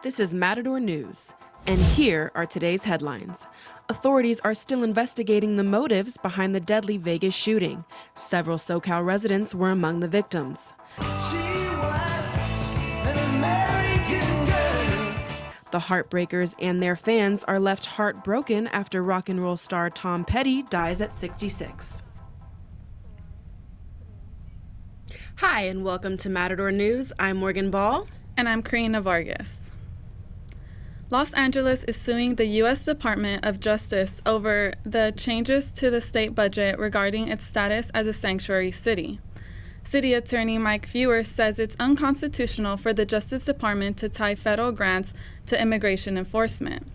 This is Matador News, and here are today's headlines. Authorities are still investigating the motives behind the deadly Vegas shooting. Several SoCal residents were among the victims. The Heartbreakers and their fans are left heartbroken after rock and roll star Tom Petty dies at 66. Hi, and welcome to Matador News. I'm Morgan Ball. And I'm Karina Vargas. Los Angeles is suing the U.S. Department of Justice over the changes to the state budget regarding its status as a sanctuary city. City Attorney Mike Feuer says it's unconstitutional for the Justice Department to tie federal grants to immigration enforcement.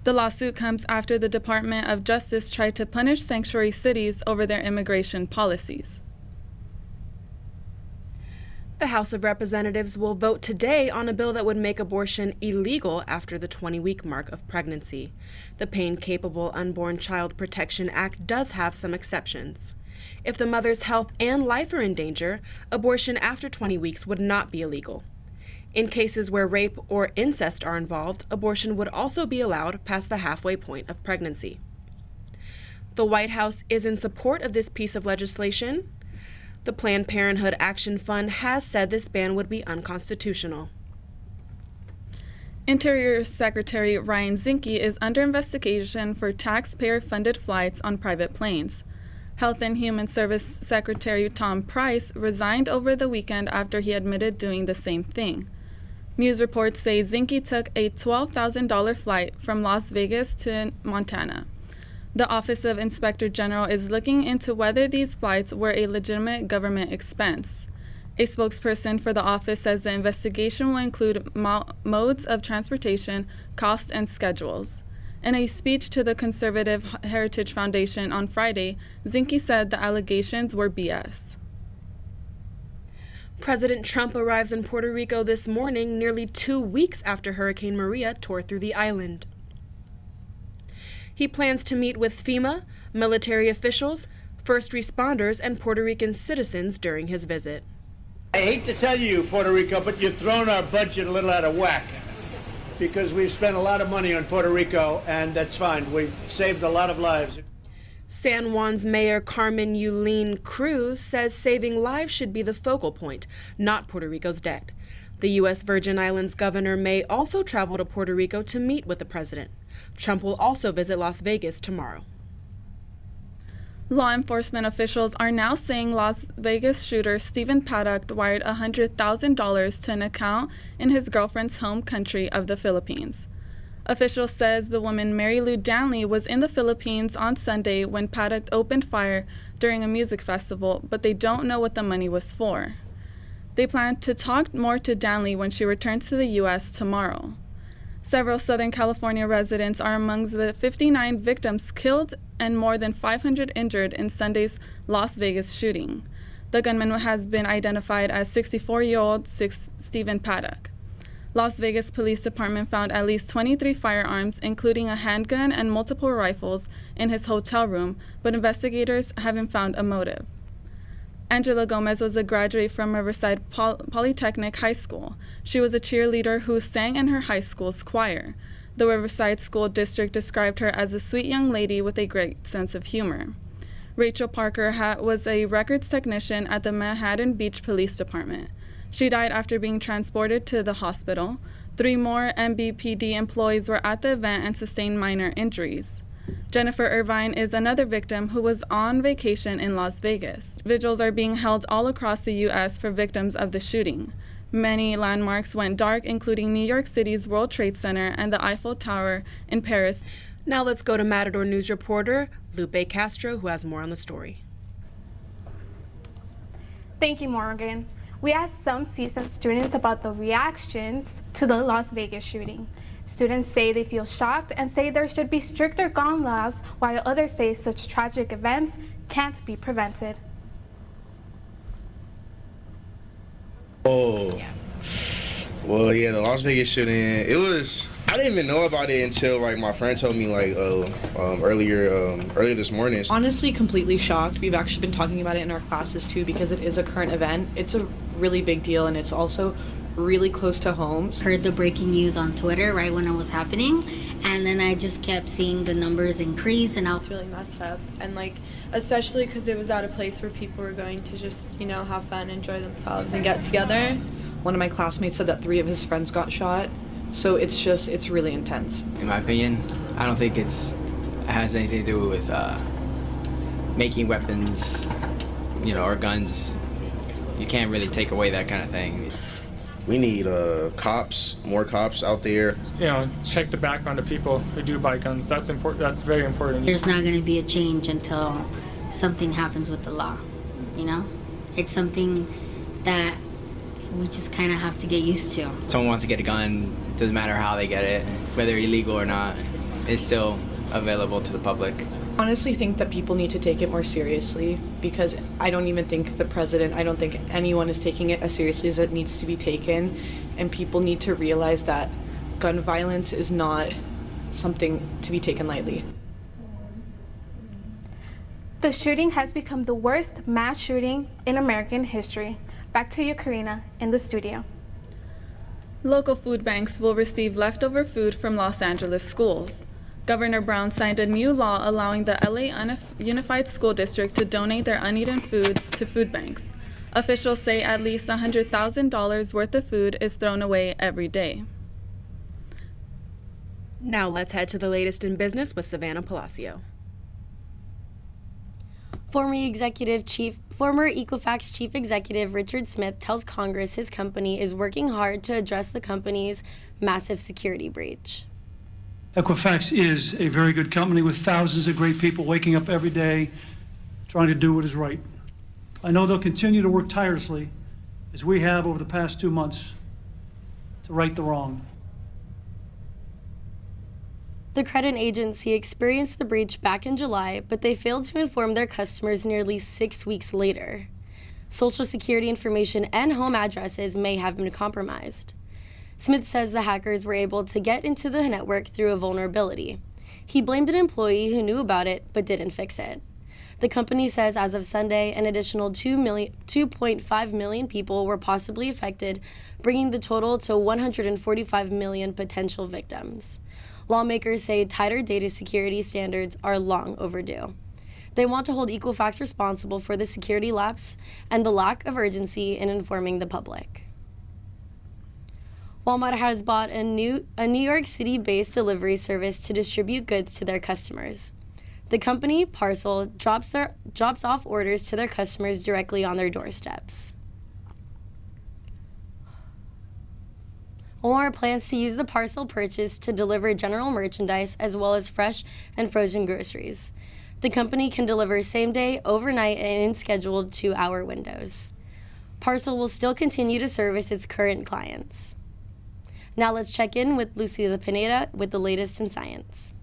The lawsuit comes after the Department of Justice tried to punish sanctuary cities over their immigration policies. The House of Representatives will vote today on a bill that would make abortion illegal after the 20-week mark of pregnancy. The Pain-Capable Unborn Child Protection Act does have some exceptions. If the mother's health and life are in danger, abortion after 20 weeks would not be illegal. In cases where rape or incest are involved, abortion would also be allowed past the halfway point of pregnancy. The White House is in support of this piece of legislation. The Planned Parenthood Action Fund has said this ban would be unconstitutional. Interior Secretary Ryan Zinke is under investigation for taxpayer-funded flights on private planes. Health and Human Service Secretary Tom Price resigned over the weekend after he admitted doing the same thing. News reports say Zinke took a $12,000 flight from Las Vegas to Montana. The Office of Inspector General is looking into whether these flights were a legitimate government expense. A spokesperson for the office says the investigation will include modes of transportation, costs, and schedules. In a speech to the Conservative Heritage Foundation on Friday, Zinke said the allegations were BS. President Trump arrives in Puerto Rico this morning, nearly 2 weeks after Hurricane Maria tore through the island. He plans to meet with FEMA, military officials, first responders, and Puerto Rican citizens during his visit. I hate to tell you, Puerto Rico, but you've thrown our budget a little out of whack because we've spent a lot of money on Puerto Rico, and that's fine. We've saved a lot of lives. San Juan's Mayor Carmen Yulín Cruz says saving lives should be the focal point, not Puerto Rico's debt. The U.S. Virgin Islands governor may also travel to Puerto Rico to meet with the president. Trump will also visit Las Vegas tomorrow. Law enforcement officials are now saying Las Vegas shooter Stephen Paddock wired $100,000 to an account in his girlfriend's home country of the Philippines. Officials says the woman Mary Lou Danley was in the Philippines on Sunday when Paddock opened fire during a music festival, but they don't know what the money was for. They plan to talk more to Danley when she returns to the U.S. tomorrow. Several Southern California residents are among the 59 victims killed and more than 500 injured in Sunday's Las Vegas shooting. The gunman has been identified as 64-year-old Stephen Paddock. Las Vegas Police Department found at least 23 firearms, including a handgun and multiple rifles, in his hotel room, but investigators haven't found a motive. Angela Gomez was a graduate from Riverside Polytechnic High School. She was a cheerleader who sang in her high school's choir. The Riverside School District described her as a sweet young lady with a great sense of humor. Rachel Parker was a records technician at the Manhattan Beach Police Department. She died after being transported to the hospital. 3 more MBPD employees were at the event and sustained minor injuries. Jennifer Irvine is another victim who was on vacation in Las Vegas. Vigils are being held all across the U.S. for victims of the shooting. Many landmarks went dark, including New York City's World Trade Center and the Eiffel Tower in Paris. Now let's go to Matador News reporter Lupe Castro, who has more on the story. Thank you, Morgan. We asked some CSUN students about the reactions to the Las Vegas shooting. Students say they feel shocked and say there should be stricter gun laws, while others say such tragic events can't be prevented. Oh, well, yeah, the Las Vegas shooting, I didn't even know about it until, like, my friend told me, like, earlier this morning. Honestly, completely shocked. We've actually been talking about it in our classes, too, because it is a current event. It's a really big deal, and it's also really close to home. Heard the breaking news on Twitter right when it was happening, and then I just kept seeing the numbers increase, and It's really messed up, and like especially because it was at a place where people were going to just have fun, enjoy themselves, and get together. One of my classmates said that 3 of his friends got shot, so it's really intense. In my opinion, I don't think it has anything to do with making weapons, or guns. You can't really take away that kind of thing. We need more cops out there. Check the background of people who do buy guns. That's important. That's very important. there's not going to be a change until something happens with the law. It's something that we just kind of have to get used to. Someone wants to get a gun, doesn't matter how they get it, whether illegal or not, it's still available to the public. I honestly think that people need to take it more seriously, because I don't even think the president, I don't think anyone is taking it as seriously as it needs to be taken, and people need to realize that gun violence is not something to be taken lightly. The shooting has become the worst mass shooting in American history. Back to you, Karina, in the studio. Local food banks will receive leftover food from Los Angeles schools. Governor Brown signed a new law allowing the LA Unified School District to donate their uneaten foods to food banks. Officials say at least $100,000 worth of food is thrown away every day. Now let's head to the latest in business with Savannah Palacio. Former Equifax Chief Executive Richard Smith tells Congress his company is working hard to address the company's massive security breach. Equifax is a very good company with thousands of great people waking up every day trying to do what is right. I know they'll continue to work tirelessly, as we have over the past 2 months, to right the wrong. The credit agency experienced the breach back in July, but they failed to inform their customers nearly 6 weeks later. Social Security information and home addresses may have been compromised. Smith says the hackers were able to get into the network through a vulnerability. He blamed an employee who knew about it but didn't fix it. The company says as of Sunday, an additional 2.5 million people were possibly affected, bringing the total to 145 million potential victims. Lawmakers say tighter data security standards are long overdue. They want to hold Equifax responsible for the security lapse and the lack of urgency in informing the public. Walmart has bought a New York City-based delivery service to distribute goods to their customers. The company, Parcel, drops off orders to their customers directly on their doorsteps. Walmart plans to use the parcel purchase to deliver general merchandise as well as fresh and frozen groceries. The company can deliver same-day, overnight, and in scheduled 2-hour windows. Parcel will still continue to service its current clients. Now let's check in with Luzita Pineda with the latest in science.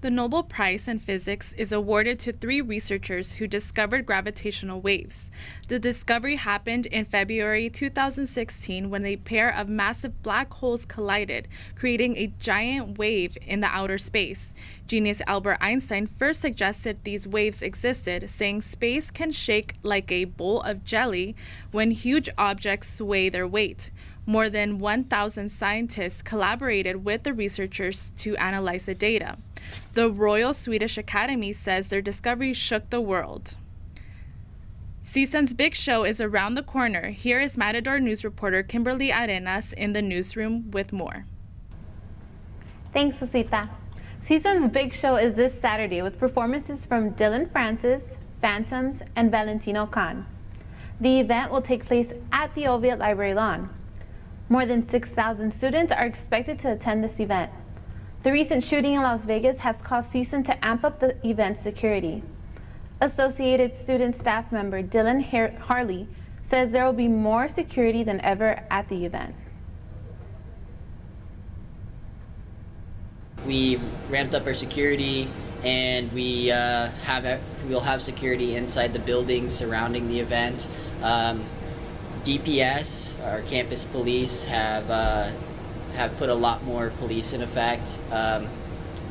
The Nobel Prize in Physics is awarded to 3 researchers who discovered gravitational waves. The discovery happened in February 2016 when a pair of massive black holes collided, creating a giant wave in the outer space. Genius Albert Einstein first suggested these waves existed, saying space can shake like a bowl of jelly when huge objects sway their weight. More than 1,000 scientists collaborated with the researchers to analyze the data. The Royal Swedish Academy says their discovery shook the world. CSUN's big show is around the corner. Here is Matador news reporter Kimberly Arenas in the newsroom with more. Thanks, Luzita. CSUN's big show is this Saturday with performances from Dylan Francis, Phantoms, and Valentino Khan. The event will take place at the Oviatt Library lawn. More than 6,000 students are expected to attend this event. The recent shooting in Las Vegas has caused CSUN to amp up the event's security. Associated Student staff member Dylan Haerly says there will be more security than ever at the event. We ramped up our security, and we'll have security inside the building surrounding the event. DPS, our campus police, have put a lot more police in effect.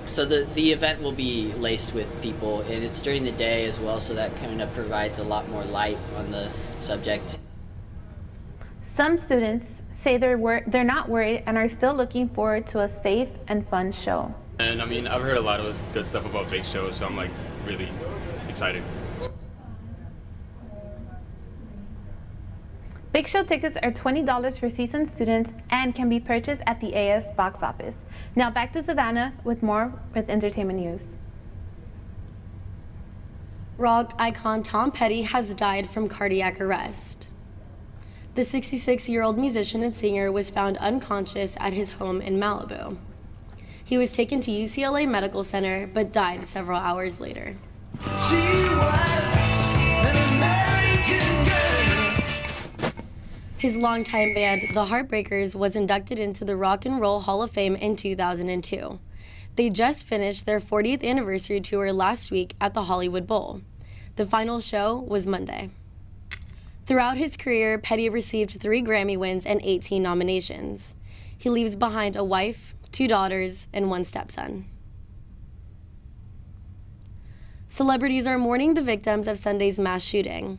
So the event will be laced with people, and it's during the day as well, so that kind of provides a lot more light on the subject. Some students say they're not worried and are still looking forward to a safe and fun show. And I mean, I've heard a lot of good stuff about Big Show, so I'm like really excited. Big Show tickets are $20 for CSUN students and can be purchased at the AS box office. Now back to Savannah with more with entertainment news. Rock icon Tom Petty has died from cardiac arrest. The 66-year-old musician and singer was found unconscious at his home in Malibu. He was taken to UCLA Medical Center but died several hours later. She was an American girl. His longtime band, The Heartbreakers, was inducted into the Rock and Roll Hall of Fame in 2002. They just finished their 40th anniversary tour last week at the Hollywood Bowl. The final show was Monday. Throughout his career, Petty received 3 Grammy wins and 18 nominations. He leaves behind a wife, 2 daughters, and 1 stepson. Celebrities are mourning the victims of Sunday's mass shooting.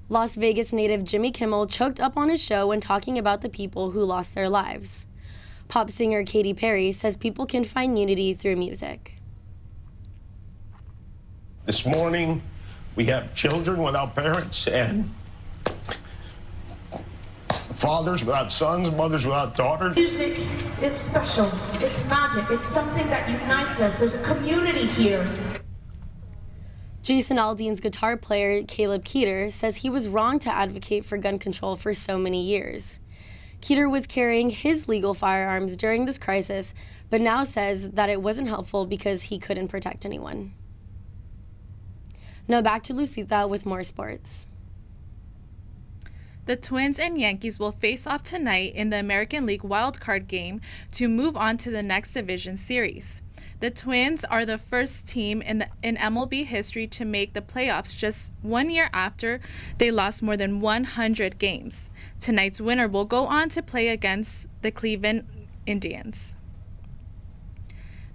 Las Vegas native Jimmy Kimmel choked up on his show when talking about the people who lost their lives. Pop singer Katy Perry says people can find unity through music. This morning, we have children without parents and fathers without sons, mothers without daughters. Music is special. It's magic. It's something that unites us. There's a community here. Jason Aldean's guitar player, Caleb Keeter, says he was wrong to advocate for gun control for so many years. Keeter was carrying his legal firearms during this crisis, but now says that it wasn't helpful because he couldn't protect anyone. Now back to Luzita with more sports. The Twins and Yankees will face off tonight in the American League wildcard game to move on to the next division series. The Twins are the first team in MLB history to make the playoffs just 1 year after they lost more than 100 games. Tonight's winner will go on to play against the Cleveland Indians.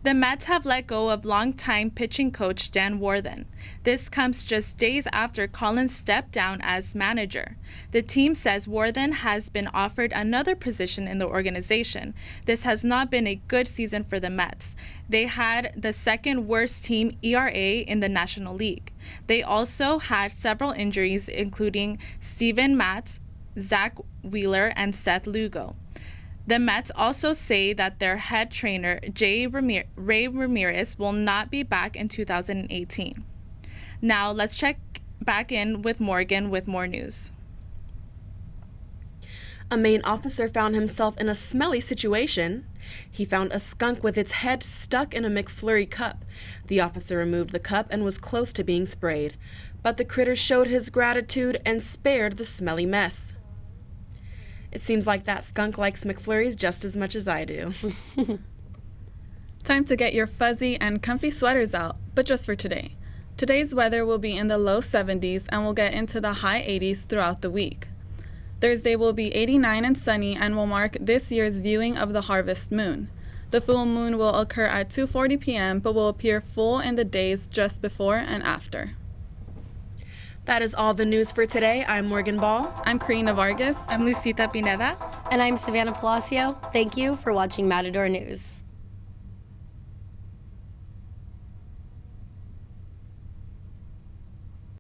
The Mets have let go of longtime pitching coach Dan Warthen. This comes just days after Collins stepped down as manager. The team says Warthen has been offered another position in the organization. This has not been a good season for the Mets. They had the second worst team ERA in the National League. They also had several injuries, including Steven Matz, Zach Wheeler, and Seth Lugo. The Mets also say that their head trainer, Ray Ramirez, will not be back in 2018. Now, let's check back in with Morgan with more news. A Maine officer found himself in a smelly situation. He found a skunk with its head stuck in a McFlurry cup. The officer removed the cup and was close to being sprayed, but the critter showed his gratitude and spared the smelly mess. It seems like that skunk likes McFlurries just as much as I do. Time to get your fuzzy and comfy sweaters out, but just for today. Today's weather will be in the low 70s and will get into the high 80s throughout the week. Thursday will be 89 and sunny and will mark this year's viewing of the harvest moon. The full moon will occur at 2:40 p.m. but will appear full in the days just before and after. That is all the news for today. I'm Morgan Ball. I'm Karina Vargas. I'm Lucita Pineda. And I'm Savannah Palacio. Thank you for watching Matador News.